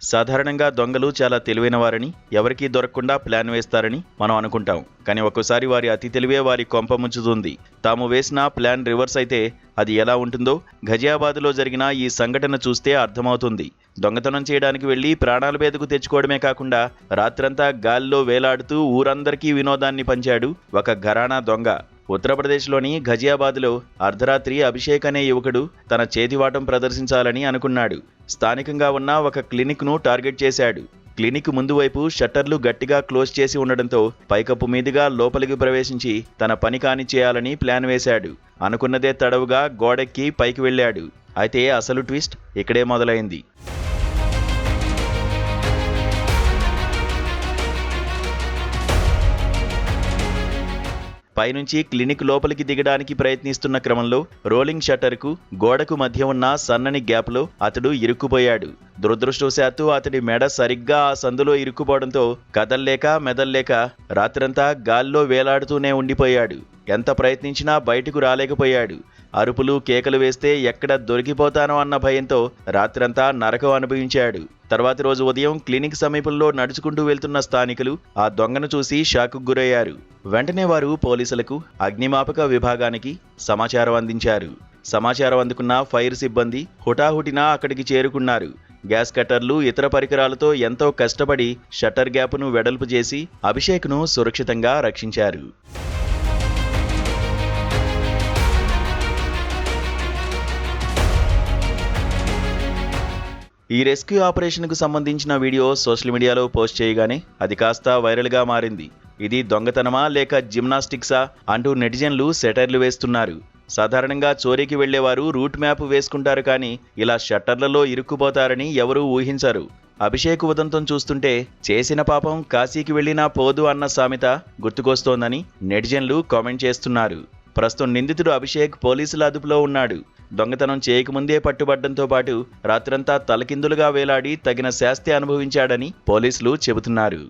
సాధారణంగా దొంగలు చాలా తెలివైనవారని, ఎవరికీ దొరకకుండా ప్లాన్ వేస్తారని మనం అనుకుంటాం. కానీ ఒక్కోసారి వారి అతి తెలివే వారి కొంప ముంచుతుంది. తాము వేసిన ప్లాన్ రివర్స్ అయితే అది ఎలా ఉంటుందో ఘజియాబాద్లో జరిగిన ఈ సంఘటన చూస్తే అర్థమవుతుంది. దొంగతనం చేయడానికి వెళ్లి ప్రాణాల మీదకు తెచ్చుకోవడమే కాకుండా రాత్రంతా గాల్లో వేలాడుతూ ఊరందరికీ వినోదాన్ని పంచాడు ఒక ఘరానా దొంగ. ఉత్తరప్రదేశ్లోని ఘజియాబాద్లో అర్ధరాత్రి అభిషేక్ అనే యువకుడు తన చేతివాటం ప్రదర్శించాలని అనుకున్నాడు. స్థానికంగా ఉన్న ఒక క్లినిక్ను టార్గెట్ చేశాడు. క్లినిక్ ముందు వైపు షట్టర్లు గట్టిగా క్లోజ్ చేసి ఉండడంతో పైకప్పు మీదుగా లోపలికి ప్రవేశించి తన పని కానిచ్చేయాలని ప్లాన్ వేశాడు. అనుకున్నదే తడవుగా గోడెక్కి పైకి వెళ్ళాడు. అయితే అసలు ట్విస్ట్ ఇక్కడే మొదలైంది. పైనుంచి క్లినిక్ లోపలికి దిగడానికి ప్రయత్నిస్తున్న క్రమంలో రోలింగ్ షట్టర్కు గోడకు మధ్య ఉన్న సన్నని గ్యాప్లో అతడు ఇరుక్కుపోయాడు. దురదృష్టవశాత్తు అతడి మెడ సరిగ్గా ఆ సందులో ఇరుక్కుపోవడంతో కదల్లేక మెదల్లేక రాత్రంతా గాల్లో వేలాడుతూనే ఉండిపోయాడు. ఎంత ప్రయత్నించినా బయటకు రాలేకపోయాడు. అరుపులు కేకలు వేస్తే ఎక్కడ దొరికిపోతానో అన్న భయంతో రాత్రంతా నరకం అనుభవించాడు. తర్వాతి రోజు ఉదయం క్లినిక్ సమీపంలో నడుచుకుంటూ వెళ్తున్న స్థానికులు ఆ దొంగను చూసి షాకుకు గురయ్యారు. వెంటనే వారు పోలీసులకు, అగ్నిమాపక విభాగానికి సమాచారం అందించారు. సమాచారం అందుకున్న ఫైర్ సిబ్బంది హుటాహుటిన అక్కడికి చేరుకున్నారు. గ్యాస్ కట్టర్లు, ఇతర పరికరాలతో ఎంతో కష్టపడి షట్టర్ గ్యాప్ను వెడల్పు చేసి అభిషేక్ను సురక్షితంగా రక్షించారు. ఈ రెస్క్యూ ఆపరేషన్కు సంబంధించిన వీడియో సోషల్ మీడియాలో పోస్ట్ చేయగానే అది కాస్త వైరల్గా మారింది. ఇది దొంగతనమా లేక జిమ్నాస్టిక్సా అంటూ నెటిజన్లు సెటైర్లు వేస్తున్నారు. సాధారణంగా చోరీకి వెళ్లేవారు రూట్ మ్యాప్ వేసుకుంటారు, కానీ ఇలా షట్టర్లలో ఇరుక్కుపోతారని ఎవరూ ఊహించరు. అభిషేక్ ఉదంతం చూస్తుంటే చేసిన పాపం కాశీకి వెళ్లినా పోదు అన్న సామెత గుర్తుకొస్తోందని నెటిజన్లు కామెంట్ చేస్తున్నారు. ప్రస్తుతం నిందితుడు అభిషేక్ పోలీసుల అదుపులో ఉన్నాడు. దొంగతనం చేయకముందే పట్టుబడ్డంతో పాటు రాత్రంతా తలకిందులుగా వేలాడి తగిన శాస్తి అనుభవించాడని పోలీసులు చెబుతున్నారు.